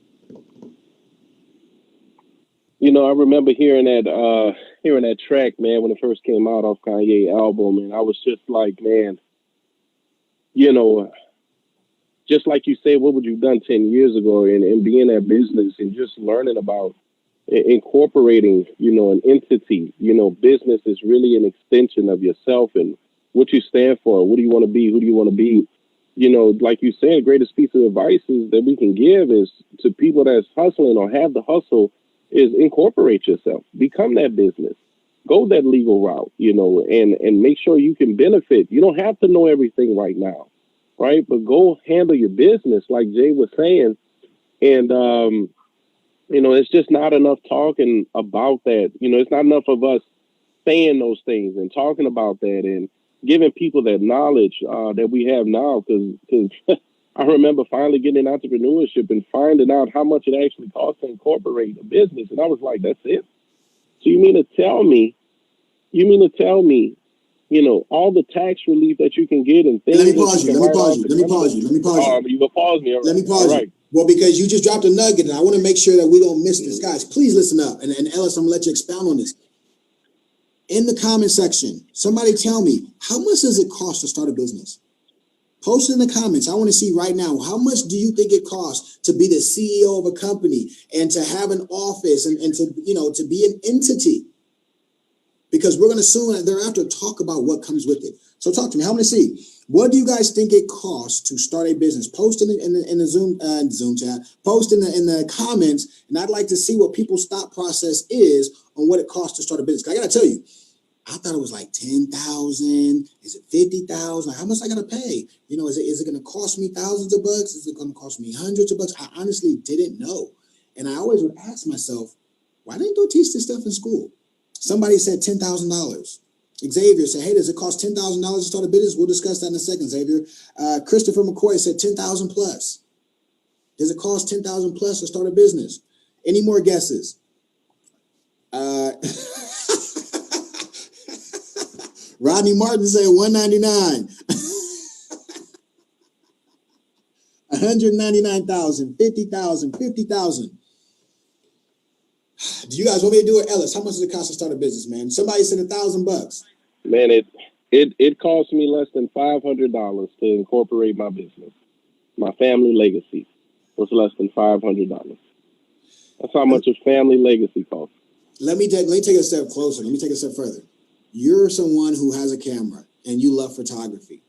I remember hearing that track, man, when it first came out off Kanye album, and I was just like, man, just like you said, what would you have done 10 years ago, and being that business and just learning about incorporating, an entity. Business is really an extension of yourself and what you stand for. What do you want to be? Who do you want to be? Like you said, the greatest piece of advice is that we can give is to people that's hustling or have the hustle is incorporate yourself, become that business, go that legal route, and make sure you can benefit. You don't have to know everything right now, right? But go handle your business like Jay was saying. And, it's just not enough talking about that. It's not enough of us saying those things and talking about that and giving people that knowledge that we have now. Because I remember finally getting in entrepreneurship and finding out how much it actually costs to incorporate a business. And I was like, that's it. So you mean to tell me, all the tax relief that you can get and things. Let me pause you. You gonna pause me? Let me pause you. Well, because you just dropped a nugget, and I want to make sure that we don't miss this. Guys, please listen up. And Ellis, I'm going to let you expound on this. In the comment section, somebody tell me, how much does it cost to start a business? Post it in the comments. I want to see right now, how much do you think it costs to be the CEO of a company and to have an office and to be an entity? because we're going to soon thereafter talk about what comes with it. So talk to me. How many see? What do you guys think it costs to start a business? Post in the Zoom chat. Post in the comments, and I'd like to see what people's thought process is on what it costs to start a business. I got to tell you, I thought it was like 10,000. Is it 50,000? How much I gotta pay? You know, is it going to cost me thousands of bucks? Is it going to cost me hundreds of bucks? I honestly didn't know, and I always would ask myself, why didn't they teach this stuff in school? Somebody said $10,000. Xavier said, hey, does it cost $10,000 to start a business? We'll discuss that in a second, Xavier. Christopher McCoy said 10,000 plus. Does it cost 10,000 plus to start a business? Any more guesses? Rodney Martin said 199. 199,000, 50,000, 50,000. Do you guys want me to do it? Ellis, how much does it cost to start a business, man? Somebody said $1,000. Man, it cost me less than $500 to incorporate my business. My family legacy was less than $500. That's how much a family legacy costs. Let me take a step closer. Let me take a step further. You're someone who has a camera and you love photography,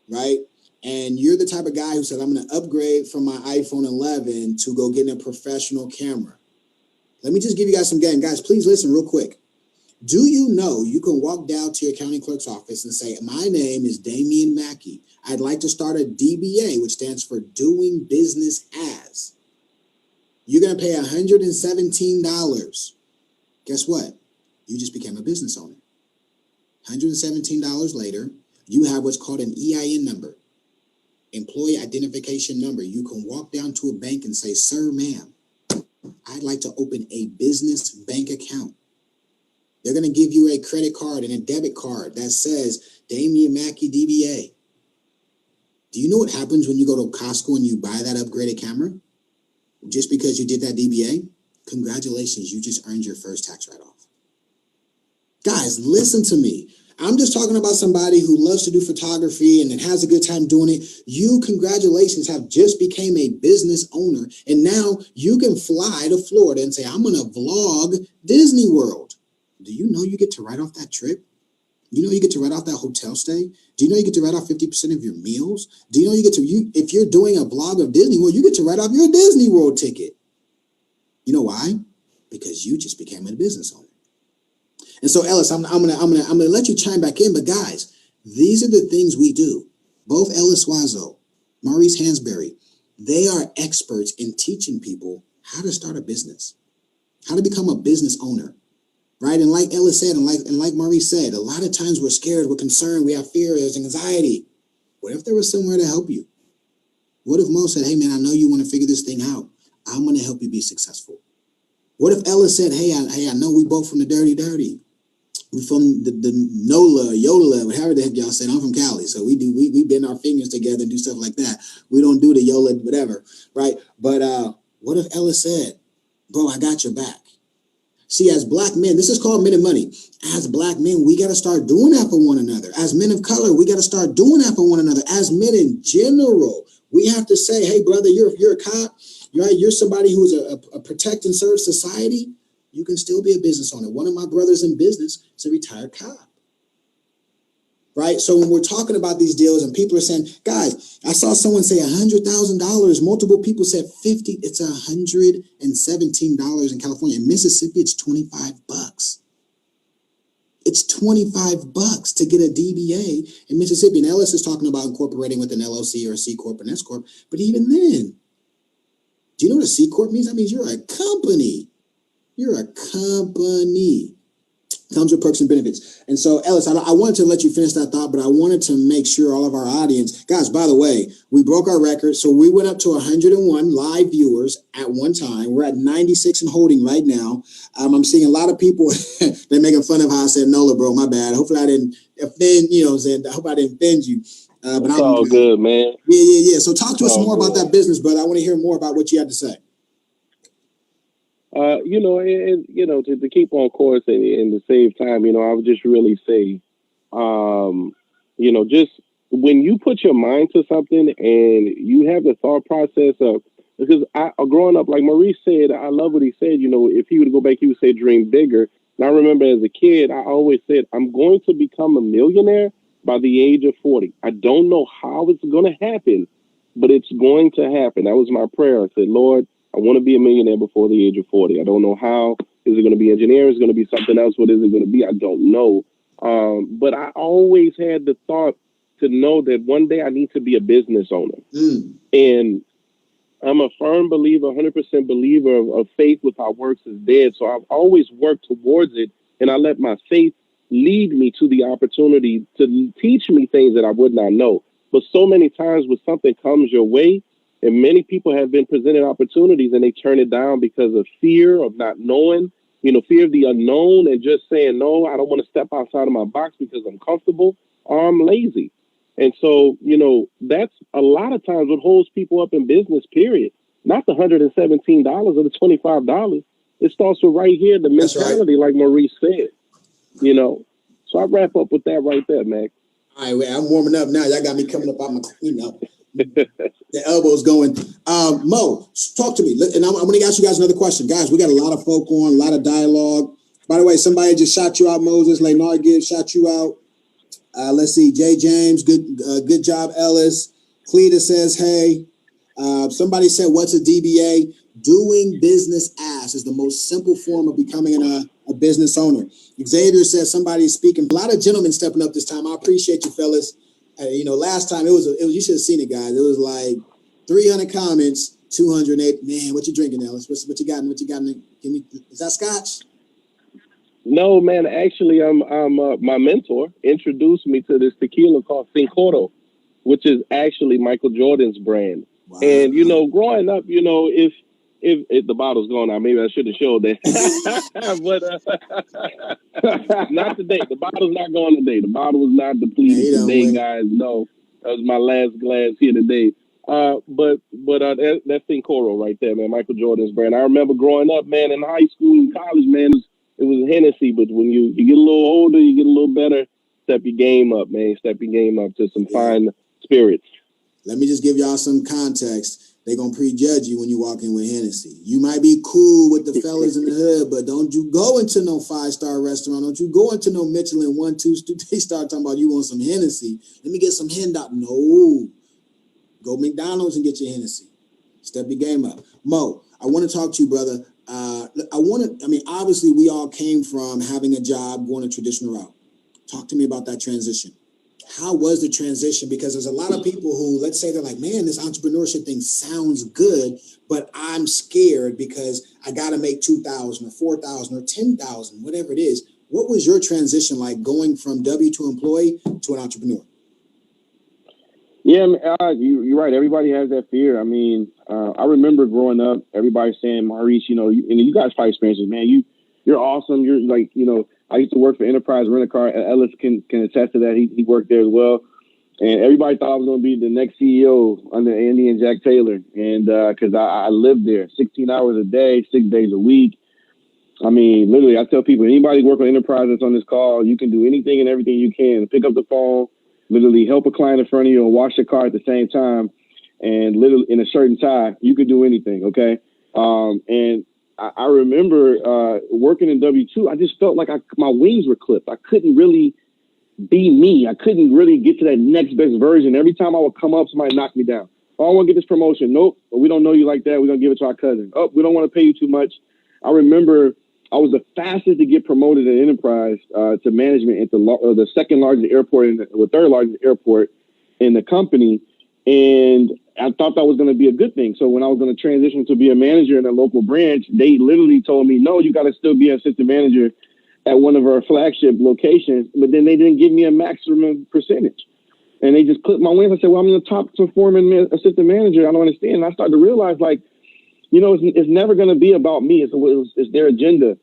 right? And you're the type of guy who said, I'm going to upgrade from my iPhone 11 to go get a professional camera. Let me just give you guys some game. Guys, please listen real quick. Do you know you can walk down to your county clerk's office and say, my name is Damian Mackey. I'd like to start a DBA, which stands for Doing Business As. You're going to pay $117. Guess what? You just became a business owner. $117 later, you have what's called an EIN number, employee identification number. You can walk down to a bank and say, sir, ma'am, I'd like to open a business bank account. They're going to give you a credit card and a debit card that says Damian Mackey DBA. Do you know what happens when you go to Costco and you buy that upgraded camera? Just because you did that DBA? Congratulations, you just earned your first tax write-off. Guys, listen to me. I'm just talking about somebody who loves to do photography and has a good time doing it. You, congratulations, have just became a business owner. And now you can fly to Florida and say, I'm going to vlog Disney World. Do you know you get to write off that trip? You know you get to write off that hotel stay? Do you know you get to write off 50% of your meals? Do you know you get to, if you're doing a vlog of Disney World, you get to write off your Disney World ticket. You know why? Because you just became a business owner. And so, Ellis, I'm gonna let you chime back in. But guys, these are the things we do. Both Ellis Wazo, Maurice Hansberry, they are experts in teaching people how to start a business, how to become a business owner, right? And like Ellis said, and like Maurice said, a lot of times we're scared, we're concerned, we have fear, there's anxiety. What if there was somewhere to help you? What if Mo said, hey man, I know you want to figure this thing out. I'm going to help you be successful. What if Ellis said, hey, I know we both from the dirty. We from the NOLA, YOLA, whatever the heck y'all said. I'm from Cali, so we bend our fingers together and do stuff like that. We don't do the YOLA, whatever, right? But what if Ellis said, bro, I got your back. See, as black men, this is called Men and Money. As black men, we got to start doing that for one another. As men of color, we got to start doing that for one another. As men in general, we have to say, hey, brother, you're a cop. You're somebody who's a protect and serve society. You can still be a business owner. One of my brothers in business is a retired cop. Right? So when we're talking about these deals and people are saying, guys, I saw someone say $100,000. Multiple people said 50. It's $117 in California. In Mississippi, it's $25. It's $25 to get a DBA in Mississippi. And Ellis is talking about incorporating with an LLC or a C Corp, an S Corp. But even then, do you know what a C Corp means? That means you're a company. You're a company. Comes with perks and benefits. And so, Ellis, I wanted to let you finish that thought, but I wanted to make sure all of our audience, guys, by the way, we broke our record. So we went up to 101 live viewers at one time. We're at 96 and holding right now. I'm seeing a lot of people, they're making fun of how I said NOLA, bro, my bad. Hopefully I didn't offend, I hope I didn't offend you. But it's all good, man. Yeah. So talk to us more about that business, brother. I want to hear more about what you had to say. To keep on course and to save time, I would just really say, just when you put your mind to something and you have the thought process of, because growing up, like Maurice said, I love what he said, if he would go back, he would say dream bigger. And I remember as a kid, I always said, I'm going to become a millionaire by the age of 40. I don't know how it's going to happen, but it's going to happen. That was my prayer. I said, Lord, I want to be a millionaire before the age of 40. I don't know how. Is it going to be engineering? Is it going to be something else? What is it going to be? I don't know. But I always had the thought to know that one day I need to be a business owner. And I'm a firm believer, 100% believer of faith without works is dead. So I've always worked towards it, and I let my faith lead me to the opportunity to teach me things that I would not know. But so many times when something comes your way, and many people have been presented opportunities and they turn it down because of fear of not knowing, fear of the unknown, and just saying, no, I don't want to step outside of my box because I'm comfortable or I'm lazy. And so, that's a lot of times what holds people up in business, period. Not the $117 or the $25. It starts with right here, the mentality, like Maurice said, So I wrap up with that right there, Mac. All right, well, I'm warming up now. Y'all got me coming up on my, the elbows going. Mo, talk to me. And I'm going to ask you guys another question. Guys, we got a lot of folk on, a lot of dialogue. By the way, somebody just shot you out, Moses. Leonard Gibbs shot you out. Let's see, Jay James, good job, Ellis. Cleta says, hey. Somebody said, what's a DBA? Doing business as is the most simple form of becoming a business owner. Xavier says somebody's speaking. A lot of gentlemen stepping up this time. I appreciate you, fellas. Last time it was you should have seen it, guys. It was like 300 comments, 208. Man, what you drinking, Ellis? What you got? What you got? Give me. Is that scotch? No, man. Actually, my mentor introduced me to this tequila called Sin Coro, which is actually Michael Jordan's brand. Wow. And growing up, if the bottle's gone now, maybe I should have showed that. But not today. The bottle's not gone today. The bottle was not depleted today, guys. No, that was my last glass here today. But that's Sin Coro right there, man. Michael Jordan's brand. I remember growing up, man, in high school and college, man. It was Hennessy, but when you get a little older, you get a little better. Step your game up, man. Step your game up to some fine spirits. Let me just give y'all some context. They're going to prejudge you when you walk in with Hennessy. You might be cool with the fellas in the hood, but don't you go into no 5-star restaurant. Don't you go into no Michelin 1, 2, they start talking about you want some Hennessy. Let me get some Hendop. No. Go McDonald's and get your Hennessy. Step your game up. Mo, I want to talk to you, brother. Obviously we all came from having a job, going a traditional route. Talk to me about that transition. How was the transition? Because there's a lot of people who, let's say they're like, man, this entrepreneurship thing sounds good, but I'm scared because I got to make 2,000 or 4,000 or 10,000, whatever it is. What was your transition like going from W-2 employee to an entrepreneur? Yeah, you're right. Everybody has that fear. I mean, I remember growing up, everybody saying, Maurice, you guys probably experienced this, man. You're awesome. You're like, I used to work for Enterprise Rent-A-Car. Ellis can attest to that. He worked there as well. And everybody thought I was going to be the next CEO under Andy and Jack Taylor. And because I lived there 16 hours a day, 6 days a week. I mean, literally, I tell people, anybody work on Enterprise that's on this call, you can do anything and everything you can. Pick up the phone, literally help a client in front of you and wash your car at the same time. And literally in a shirt and tie, you could do anything, okay? And I remember working in W-2, I just felt like my wings were clipped. I couldn't really be me. I couldn't really get to that next best version. Every time I would come up, somebody knocked me down. Oh, I want to get this promotion. Nope, we don't know you like that. We're going to give it to our cousin. Oh, we don't want to pay you too much. I remember I was the fastest to get promoted in Enterprise to management at the second largest airport, or third largest airport in the company. And I thought that was going to be a good thing. So when I was going to transition to be a manager in a local branch, they literally told me, no, you got to still be an assistant manager at one of our flagship locations. But then they didn't give me a maximum percentage. And they just clipped my wings. I said, well, I'm the top performing assistant manager. I don't understand. And I started to realize, it's never going to be about me. It's their agenda.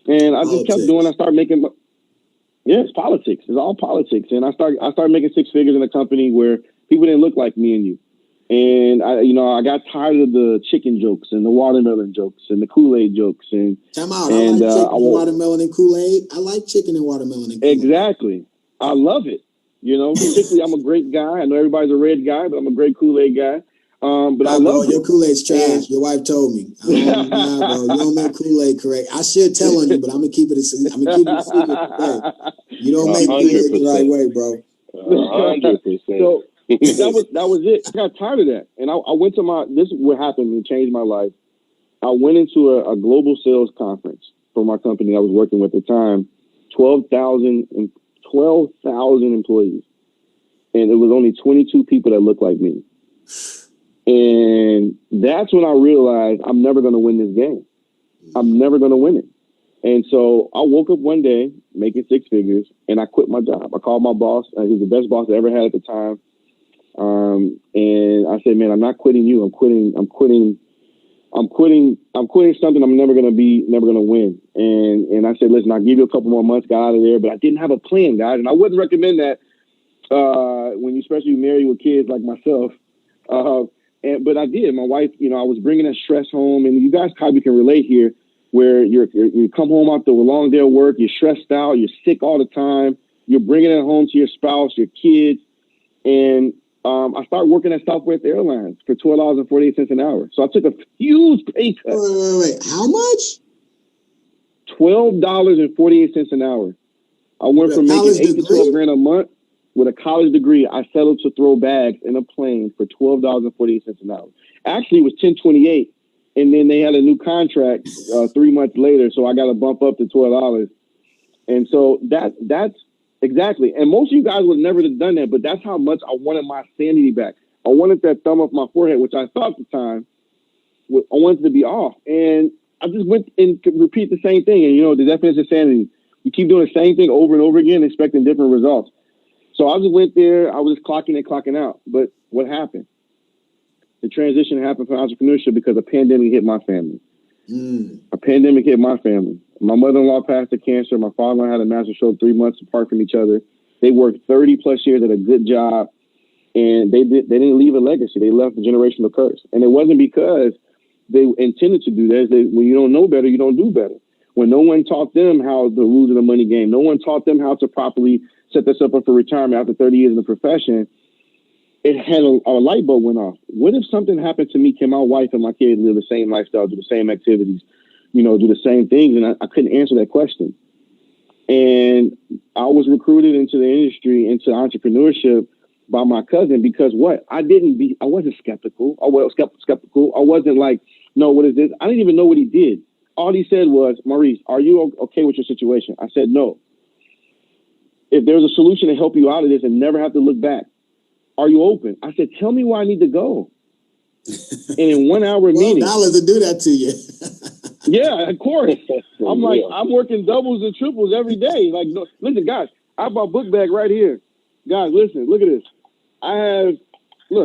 And I just kept doing. I started making, it's politics. It's all politics. And I started making 6 figures in a company where people didn't look like me and you. And I got tired of the chicken jokes and the watermelon jokes and the Kool-Aid jokes. And time out. I like chicken, watermelon, and Kool-Aid. I like chicken and watermelon and Kool-Aid. Exactly. I love it. Particularly, I'm a great guy. I know everybody's a red guy, but I'm a great Kool-Aid guy. But I bro, love your Kool-Aid's trash. And- Your wife told me. Bro. You don't make Kool-Aid correct. I should tell on you, but I'm gonna keep it a secret today. You don't make Kool-Aid the right way, bro. 100%. So that was it. I got tired of that, and I went to this is what happened and changed my life. I went into a global sales conference for my company I was working with at the time, 12,000 employees, and it was only 22 people that looked like me. And that's when I realized I'm never going to win this game. I'm never going to win it. And so I woke up one day making six figures, and I quit my job. I called my boss. He was the best boss I ever had at the time. And I said, man, I'm not quitting you. I'm quitting something I'm never going to win. And I said, listen, I'll give you a couple more months, got out of there, but I didn't have a plan, guys. And I wouldn't recommend that when you especially married with kids like myself. But I did. My wife, I was bringing that stress home, and you guys probably can relate here, where you come home after a long day of work, you're stressed out, you're sick all the time, you're bringing it home to your spouse, your kids, and I started working at Southwest Airlines for $12.48 an hour. So I took a huge pay cut. Wait. How much? $12.48 an hour. I went from making $8 to $12 a month. With a college degree, I settled to throw bags in a plane for $12.48 an hour. Actually, it was $10.28, and then they had a new contract 3 months later, so I got to bump up to $12. And so that's exactly. And most of you guys would never have done that, but that's how much I wanted my sanity back. I wanted that thumb off my forehead, which I thought at the time I wanted to be off. And I just went and could repeat the same thing. And the definition of sanity, you keep doing the same thing over and over again, expecting different results. So I just went there. I was just clocking in, clocking out. But what happened? The transition happened for entrepreneurship because a pandemic hit my family. A pandemic hit my family. My mother-in-law passed of cancer. My father-in-law had a massive stroke 3 months apart from each other. They worked 30 plus years at a good job, and they didn't leave a legacy. They left a generational curse. And it wasn't because they intended to do that. When you don't know better, you don't do better. When no one taught them how the rules of the money game, no one taught them how to properly set themselves up for retirement after 30 years in the profession, it had a light bulb went off. What if something happened to me? Can my wife and my kids live the same lifestyle, do the same activities, do the same things? And I couldn't answer that question. And I was recruited into the industry, into entrepreneurship by my cousin because what? I wasn't skeptical. I was skeptical. I wasn't like, no, what is this? I didn't even know what he did. All he said was, Maurice, are you okay with your situation? I said, no. If there's a solution to help you out of this and never have to look back, are you open? I said, tell me where I need to go. And in 1 hour meeting. $12 to do that to you. Yeah, of course. I'm like, I'm working doubles and triples every day. Like, no, listen, guys, I have my book bag right here. Guys, listen, look at this.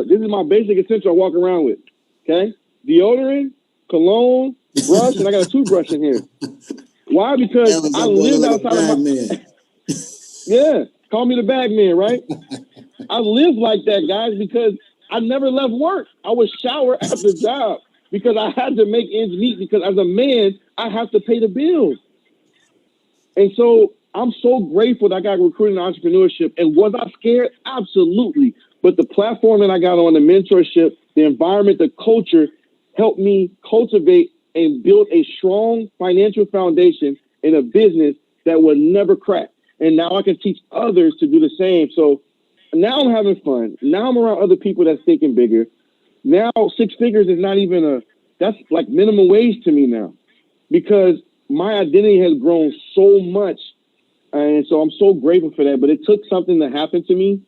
This is my basic essential I walk around with. Okay? Deodorant, cologne, brush, and I got a toothbrush in here. Why? Because I live outside of my... man. Yeah, call me the bag man, right? I live like that, guys, because I never left work. I would shower at the job because I had to make ends meet, because as a man, I have to pay the bills. And so I'm so grateful that I got recruited in entrepreneurship. And was I scared? Absolutely. But the platform that I got on, the mentorship, the environment, the culture helped me cultivate and build a strong financial foundation in a business that would never crack. And now I can teach others to do the same. So now I'm having fun. Now I'm around other people that's thinking bigger. Now 6 figures is not even that's like minimum wage to me now, because my identity has grown so much. And so I'm so grateful for that. But it took something to happen to me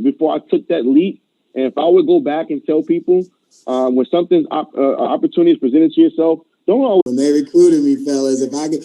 before I took that leap. And if I would go back and tell people when something's opportunity is presented to yourself, don't always. When they recruited me, fellas, if I could,